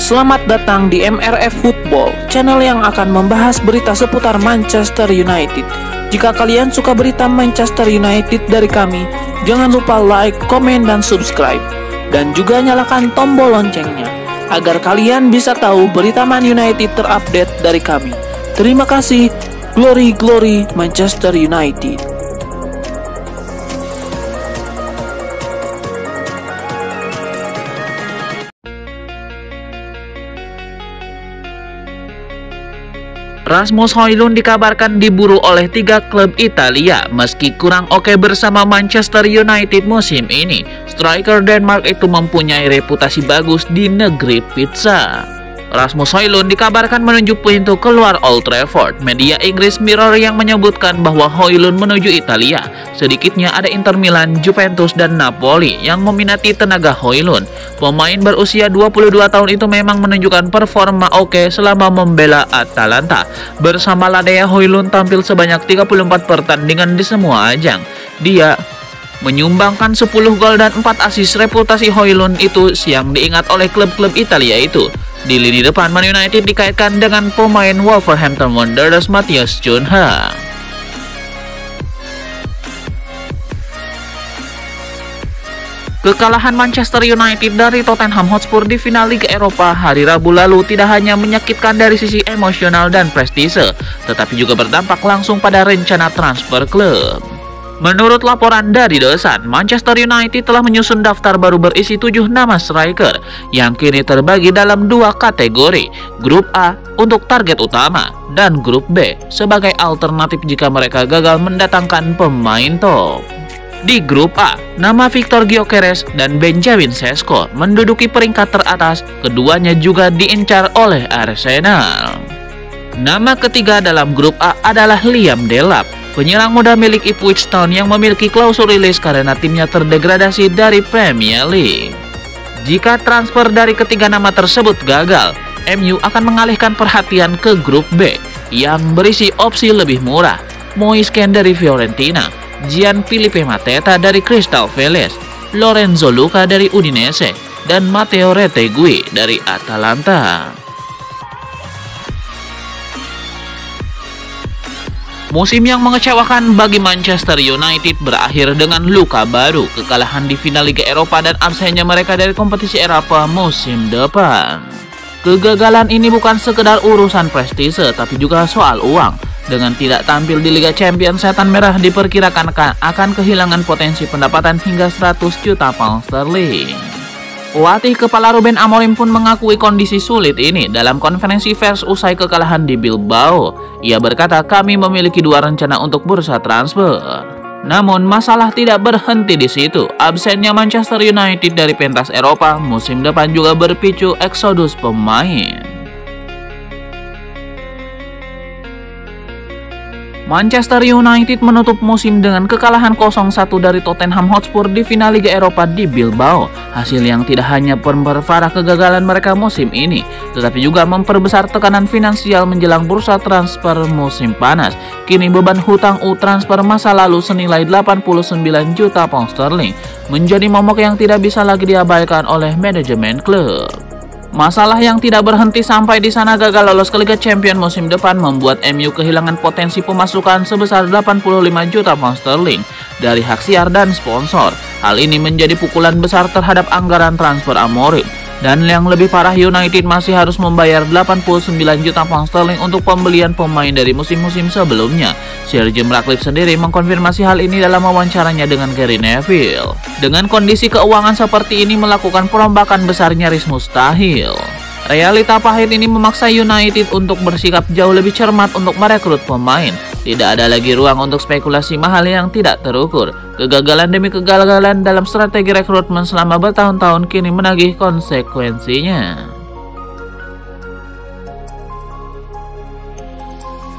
Selamat datang di MRF Football, channel yang akan membahas berita seputar Manchester United. Jika kalian suka berita Manchester United dari kami, jangan lupa like, komen, dan subscribe. Dan juga nyalakan tombol loncengnya, agar kalian bisa tahu berita Man United terupdate dari kami. Terima kasih, Glory Glory Manchester United. Rasmus Højlund dikabarkan diburu oleh 3 klub Italia meski kurang oke bersama Manchester United musim ini. Striker Denmark itu mempunyai reputasi bagus di negeri pizza. Rasmus Højlund dikabarkan menuju pintu keluar Old Trafford. Media Inggris Mirror yang menyebutkan bahwa Højlund menuju Italia. Sedikitnya ada Inter Milan, Juventus, dan Napoli yang meminati tenaga Højlund. Pemain berusia 22 tahun itu memang menunjukkan performa oke selama membela Atalanta. Bersama Ladea, Højlund tampil sebanyak 34 pertandingan di semua ajang. Dia menyumbangkan 10 gol dan 4 assist. Reputasi Højlund itu yang diingat oleh klub-klub Italia itu. Di lini depan, Man United dikaitkan dengan pemain Wolverhampton Wanderers Matheus Cunha. Kekalahan Manchester United dari Tottenham Hotspur di final Liga Eropa hari Rabu lalu tidak hanya menyakitkan dari sisi emosional dan prestise, tetapi juga berdampak langsung pada rencana transfer klub. Menurut laporan dari The Sun, Manchester United telah menyusun daftar baru berisi 7 nama striker yang kini terbagi dalam 2 kategori, Grup A untuk target utama dan Grup B sebagai alternatif jika mereka gagal mendatangkan pemain top. Di Grup A, nama Victor Gyökeres dan Benjamin Sesko menduduki peringkat teratas, keduanya juga diincar oleh Arsenal. Nama ketiga dalam Grup A adalah Liam Delap, penyerang muda milik Ipswich Town yang memiliki klausul rilis karena timnya terdegradasi dari Premier League. Jika transfer dari ketiga nama tersebut gagal, MU akan mengalihkan perhatian ke Grup B yang berisi opsi lebih murah, Moise Kean dari Fiorentina, Gianfilippo Mateta dari Crystal Palace, Lorenzo Luca dari Udinese, dan Matteo Retegui dari Atalanta. Musim yang mengecewakan bagi Manchester United berakhir dengan luka baru, kekalahan di final Liga Eropa dan absennya mereka dari kompetisi Eropa musim depan. Kegagalan ini bukan sekedar urusan prestise, tapi juga soal uang. Dengan tidak tampil di Liga Champions, Setan Merah diperkirakan akan kehilangan potensi pendapatan hingga 100 juta pound sterling. Pelatih kepala Ruben Amorim pun mengakui kondisi sulit ini dalam konferensi pers usai kekalahan di Bilbao. Ia berkata, "Kami memiliki 2 rencana untuk bursa transfer." Namun masalah tidak berhenti di situ. Absennya Manchester United dari pentas Eropa musim depan juga berpicu eksodus pemain. Manchester United menutup musim dengan kekalahan 0-1 dari Tottenham Hotspur di final Liga Eropa di Bilbao. Hasil yang tidak hanya memperparah kegagalan mereka musim ini, tetapi juga memperbesar tekanan finansial menjelang bursa transfer musim panas. Kini beban hutang transfer masa lalu senilai 89 juta pound sterling menjadi momok yang tidak bisa lagi diabaikan oleh manajemen klub. Masalah yang tidak berhenti sampai di sana, gagal lolos ke Liga Champions musim depan membuat MU kehilangan potensi pemasukan sebesar 85 juta pound sterling dari hak siar dan sponsor. Hal ini menjadi pukulan besar terhadap anggaran transfer Amorim. Dan yang lebih parah, United masih harus membayar 89 juta pound sterling untuk pembelian pemain dari musim-musim sebelumnya. Sir Jim Ratcliffe sendiri mengkonfirmasi hal ini dalam wawancaranya dengan Gary Neville. Dengan kondisi keuangan seperti ini, melakukan perombakan besar nyaris mustahil. Realita pahit ini memaksa United untuk bersikap jauh lebih cermat untuk merekrut pemain. Tidak ada lagi ruang untuk spekulasi mahal yang tidak terukur. Kegagalan demi kegagalan dalam strategi rekrutmen selama bertahun-tahun kini menagih konsekuensinya.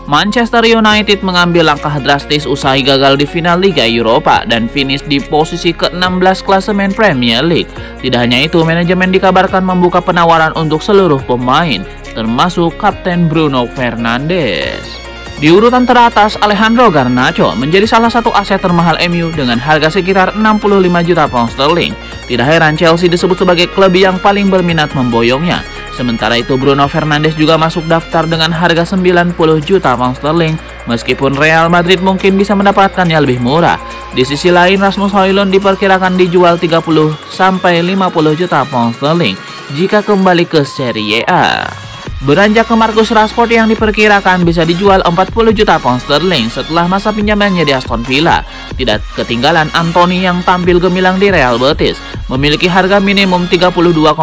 Manchester United mengambil langkah drastis usai gagal di final Liga Eropa dan finish di posisi ke-16 klasemen Premier League. Tidak hanya itu, manajemen dikabarkan membuka penawaran untuk seluruh pemain, termasuk Kapten Bruno Fernandes. Di urutan teratas, Alejandro Garnacho menjadi salah satu aset termahal MU dengan harga sekitar 65 juta pound sterling. Tidak heran Chelsea disebut sebagai klub yang paling berminat memboyongnya. Sementara itu Bruno Fernandes juga masuk daftar dengan harga 90 juta pound sterling, meskipun Real Madrid mungkin bisa mendapatkannya lebih murah. Di sisi lain, Rasmus Højlund diperkirakan dijual 30 sampai 50 juta pound sterling jika kembali ke Serie A. Beranjak ke Marcus Rashford yang diperkirakan bisa dijual 40 juta pound sterling setelah masa pinjamannya di Aston Villa. Tidak ketinggalan Anthony yang tampil gemilang di Real Betis, memiliki harga minimum 32,5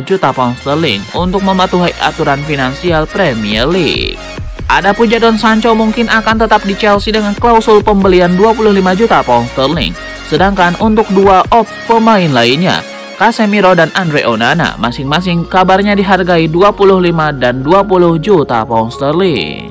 juta pound sterling untuk mematuhi aturan finansial Premier League. Adapun Jadon Sancho mungkin akan tetap di Chelsea dengan klausul pembelian 25 juta pound sterling. Sedangkan untuk dua pemain lainnya, Casemiro dan Andre Onana, masing-masing kabarnya dihargai 25 dan 20 juta pound sterling.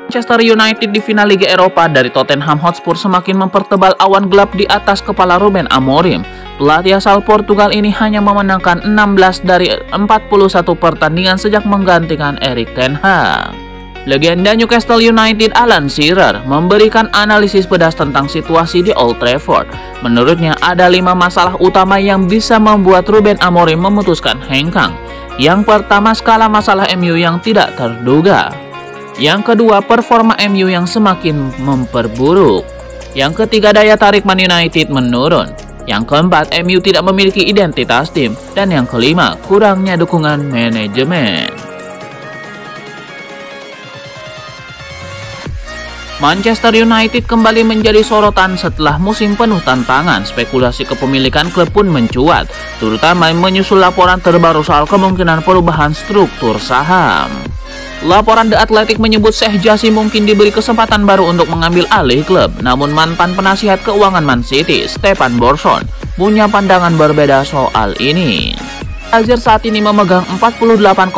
Manchester United di final Liga Eropa dari Tottenham Hotspur semakin mempertebal awan gelap di atas kepala Ruben Amorim. Pelatih asal Portugal ini hanya memenangkan 16 dari 41 pertandingan sejak menggantikan Erik ten Hag. Legenda Newcastle United Alan Shearer memberikan analisis pedas tentang situasi di Old Trafford. Menurutnya ada 5 masalah utama yang bisa membuat Ruben Amorim memutuskan hengkang. Yang pertama, skala masalah MU yang tidak terduga. Yang kedua, performa MU yang semakin memperburuk. Yang ketiga, daya tarik Man United menurun. Yang keempat, MU tidak memiliki identitas tim. Dan yang kelima, kurangnya dukungan manajemen. Manchester United kembali menjadi sorotan setelah musim penuh tantangan. Spekulasi kepemilikan klub pun mencuat, terutama menyusul laporan terbaru soal kemungkinan perubahan struktur saham. Laporan The Athletic menyebut Sheikh Jassim mungkin diberi kesempatan baru untuk mengambil alih klub. Namun mantan penasihat keuangan Man City, Stefan Borsson, punya pandangan berbeda soal ini. Glazer saat ini memegang 48,9%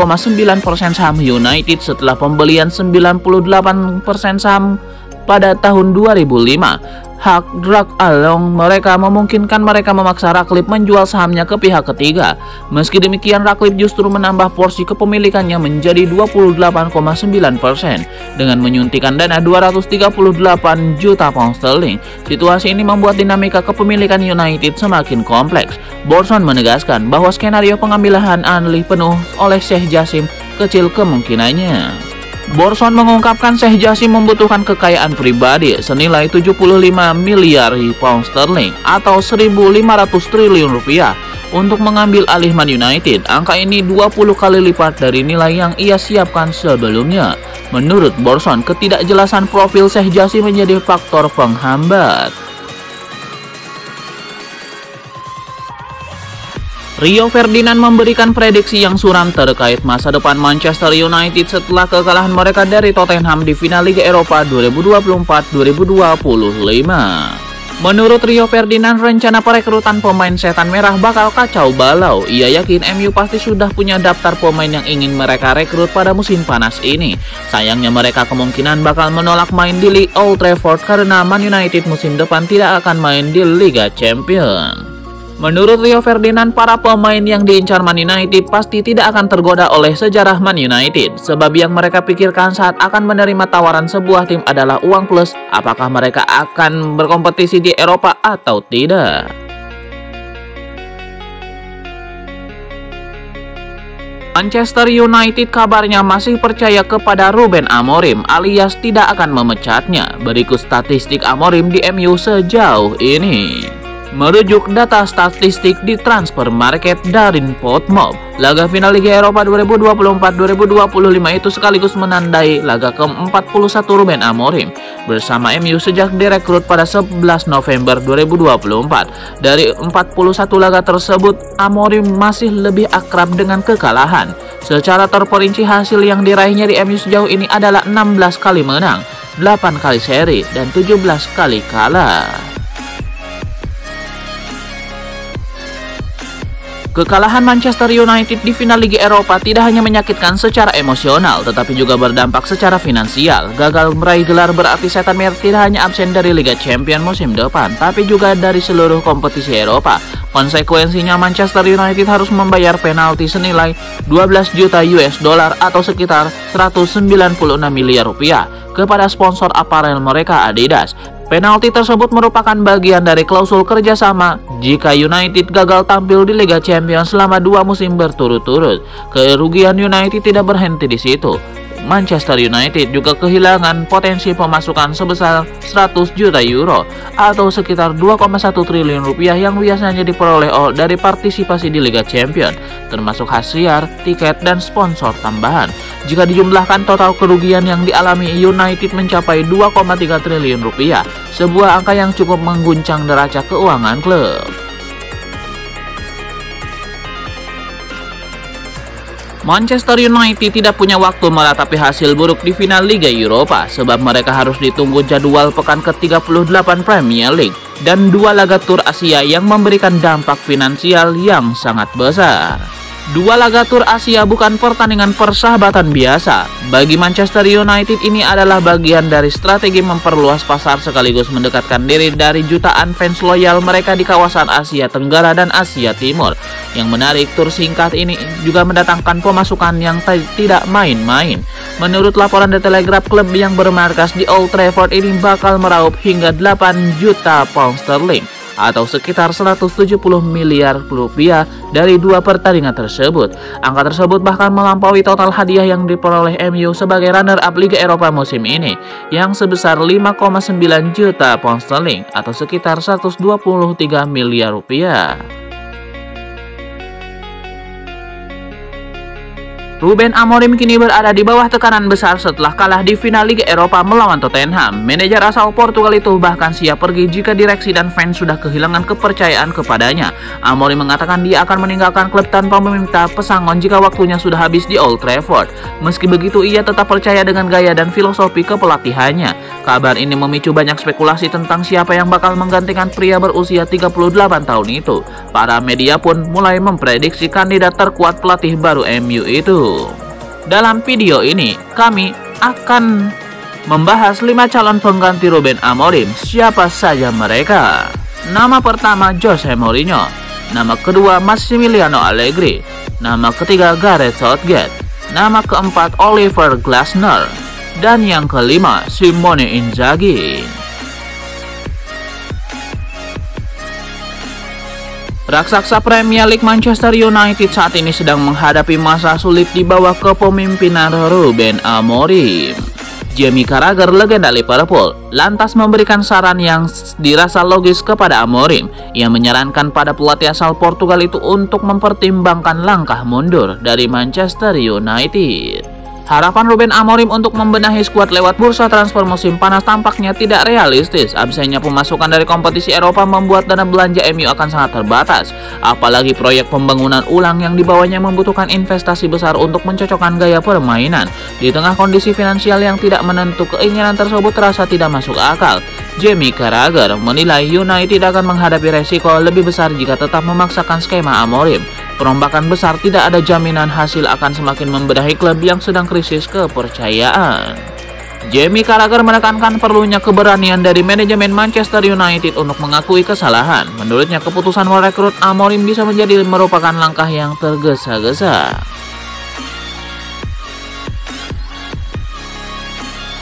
saham United setelah pembelian 98% saham pada tahun 2005. Hak drag along mereka memungkinkan mereka memaksa Ratcliffe menjual sahamnya ke pihak ketiga. Meski demikian, Ratcliffe justru menambah porsi kepemilikannya menjadi 28,9% dengan menyuntikkan dana 238 juta pound sterling. Situasi ini membuat dinamika kepemilikan United semakin kompleks. Borsson menegaskan bahwa skenario pengambilan alih penuh oleh Sheikh Jassim kecil kemungkinannya. Borsson mengungkapkan Sheikh Jassim membutuhkan kekayaan pribadi senilai 75 miliar pound sterling atau 1.500 triliun rupiah untuk mengambil alih Man United. Angka ini 20 kali lipat dari nilai yang ia siapkan sebelumnya. Menurut Borsson, ketidakjelasan profil Sheikh Jassim menjadi faktor penghambat. Rio Ferdinand memberikan prediksi yang suram terkait masa depan Manchester United setelah kekalahan mereka dari Tottenham di final Liga Eropa 2024-2025. Menurut Rio Ferdinand, rencana perekrutan pemain setan merah bakal kacau balau. Ia yakin MU pasti sudah punya daftar pemain yang ingin mereka rekrut pada musim panas ini. Sayangnya mereka kemungkinan bakal menolak main di Old Trafford karena Man United musim depan tidak akan main di Liga Champions. Menurut Rio Ferdinand, para pemain yang diincar Man United pasti tidak akan tergoda oleh sejarah Man United, sebab yang mereka pikirkan saat akan menerima tawaran sebuah tim adalah uang plus apakah mereka akan berkompetisi di Eropa atau tidak. Manchester United kabarnya masih percaya kepada Ruben Amorim alias tidak akan memecatnya. Berikut statistik Amorim di MU sejauh ini. Merujuk data statistik di transfer market dari Potmob, laga final Liga Eropa 2024-2025 itu sekaligus menandai laga ke-41 Ruben Amorim bersama MU sejak direkrut pada 11 November 2024. Dari 41 laga tersebut, Amorim masih lebih akrab dengan kekalahan. Secara terperinci, hasil yang diraihnya di MU sejauh ini adalah 16 kali menang, 8 kali seri, dan 17 kali kalah. Kekalahan Manchester United di final Liga Eropa tidak hanya menyakitkan secara emosional, tetapi juga berdampak secara finansial. Gagal meraih gelar berarti setan merah tidak hanya absen dari Liga Champions musim depan, tapi juga dari seluruh kompetisi Eropa. Konsekuensinya, Manchester United harus membayar penalti senilai 12 juta US dollar atau sekitar 196 miliar rupiah kepada sponsor aparel mereka Adidas. Penalti tersebut merupakan bagian dari klausul kerjasama jika United gagal tampil di Liga Champions selama 2 musim berturut-turut. Kerugian United tidak berhenti di situ. Manchester United juga kehilangan potensi pemasukan sebesar 100 juta euro atau sekitar 2,1 triliun rupiah yang biasanya diperoleh dari partisipasi di Liga Champions, termasuk hak siar, tiket, dan sponsor tambahan. Jika dijumlahkan, total kerugian yang dialami United mencapai 2,3 triliun rupiah, sebuah angka yang cukup mengguncang neraca keuangan klub. Manchester United tidak punya waktu meratapi hasil buruk di final Liga Eropa sebab mereka harus ditunggu jadwal pekan ke-38 Premier League dan 2 laga Tur Asia yang memberikan dampak finansial yang sangat besar. 2 laga Tur Asia bukan pertandingan persahabatan biasa. Bagi Manchester United ini adalah bagian dari strategi memperluas pasar sekaligus mendekatkan diri dari jutaan fans loyal mereka di kawasan Asia Tenggara dan Asia Timur. Yang menarik, tur singkat ini juga mendatangkan pemasukan yang tidak main-main. Menurut laporan The Telegraph, klub yang bermarkas di Old Trafford ini bakal meraup hingga 8 juta pound sterling atau sekitar 170 miliar rupiah dari 2 pertandingan tersebut. Angka tersebut bahkan melampaui total hadiah yang diperoleh MU sebagai runner-up Liga Eropa musim ini yang sebesar 5,9 juta pound sterling atau sekitar 123 miliar rupiah. Ruben Amorim kini berada di bawah tekanan besar setelah kalah di final Liga Eropa melawan Tottenham. Manajer asal Portugal itu bahkan siap pergi jika direksi dan fans sudah kehilangan kepercayaan kepadanya. Amorim mengatakan dia akan meninggalkan klub tanpa meminta pesangon jika waktunya sudah habis di Old Trafford. Meski begitu, ia tetap percaya dengan gaya dan filosofi kepelatihannya. Kabar ini memicu banyak spekulasi tentang siapa yang bakal menggantikan pria berusia 38 tahun itu. Para media pun mulai memprediksi kandidat terkuat pelatih baru MU itu. Dalam video ini, kami akan membahas 5 calon pengganti Ruben Amorim. Siapa saja mereka? Nama pertama, Jose Mourinho. Nama kedua, Massimiliano Allegri. Nama ketiga, Gareth Southgate. Nama keempat, Oliver Glasner. Dan yang kelima, Simone Inzaghi. Raksasa Premier League Manchester United saat ini sedang menghadapi masa sulit di bawah kepemimpinan Ruben Amorim. Jamie Carragher, legenda Liverpool, lantas memberikan saran yang dirasa logis kepada Amorim. Ia menyarankan pada pelatih asal Portugal itu untuk mempertimbangkan langkah mundur dari Manchester United. Harapan Ruben Amorim untuk membenahi skuad lewat bursa transfer musim panas tampaknya tidak realistis. Absennya pemasukan dari kompetisi Eropa membuat dana belanja MU akan sangat terbatas. Apalagi proyek pembangunan ulang yang dibawanya membutuhkan investasi besar untuk mencocokkan gaya permainan. Di tengah kondisi finansial yang tidak menentu, keinginan tersebut terasa tidak masuk akal. Jamie Carragher menilai United akan menghadapi resiko lebih besar jika tetap memaksakan skema Amorim. Perombakan besar tidak ada jaminan hasil akan semakin membenahi klub yang sedang krisis kepercayaan. Jamie Carragher menekankan perlunya keberanian dari manajemen Manchester United untuk mengakui kesalahan. Menurutnya, keputusan merekrut Amorim bisa menjadi merupakan langkah yang tergesa-gesa.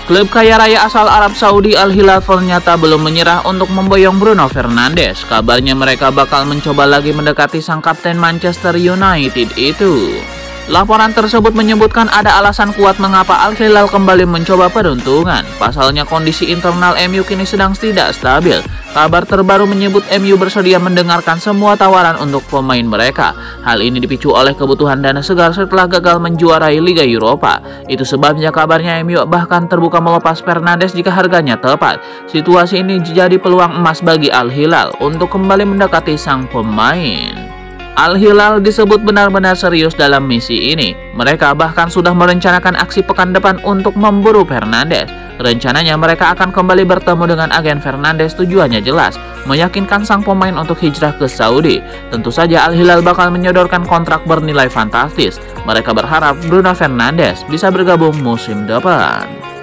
Klub kaya raya asal Arab Saudi Al Hilal ternyata belum menyerah untuk memboyong Bruno Fernandes. Kabarnya mereka bakal mencoba lagi mendekati sang kapten Manchester United itu. Laporan tersebut menyebutkan ada alasan kuat mengapa Al Hilal kembali mencoba peruntungan. Pasalnya kondisi internal MU kini sedang tidak stabil. Kabar terbaru menyebut MU bersedia mendengarkan semua tawaran untuk pemain mereka. Hal ini dipicu oleh kebutuhan dana segar setelah gagal menjuarai Liga Eropa. Itu sebabnya kabarnya MU bahkan terbuka melepas Fernandes jika harganya tepat. Situasi ini jadi peluang emas bagi Al Hilal untuk kembali mendekati sang pemain. Al Hilal disebut benar-benar serius dalam misi ini. Mereka bahkan sudah merencanakan aksi pekan depan untuk memburu Fernandes. Rencananya mereka akan kembali bertemu dengan agen Fernandes. Tujuannya jelas, meyakinkan sang pemain untuk hijrah ke Saudi. Tentu saja Al Hilal bakal menyodorkan kontrak bernilai fantastis. Mereka berharap Bruno Fernandes bisa bergabung musim depan.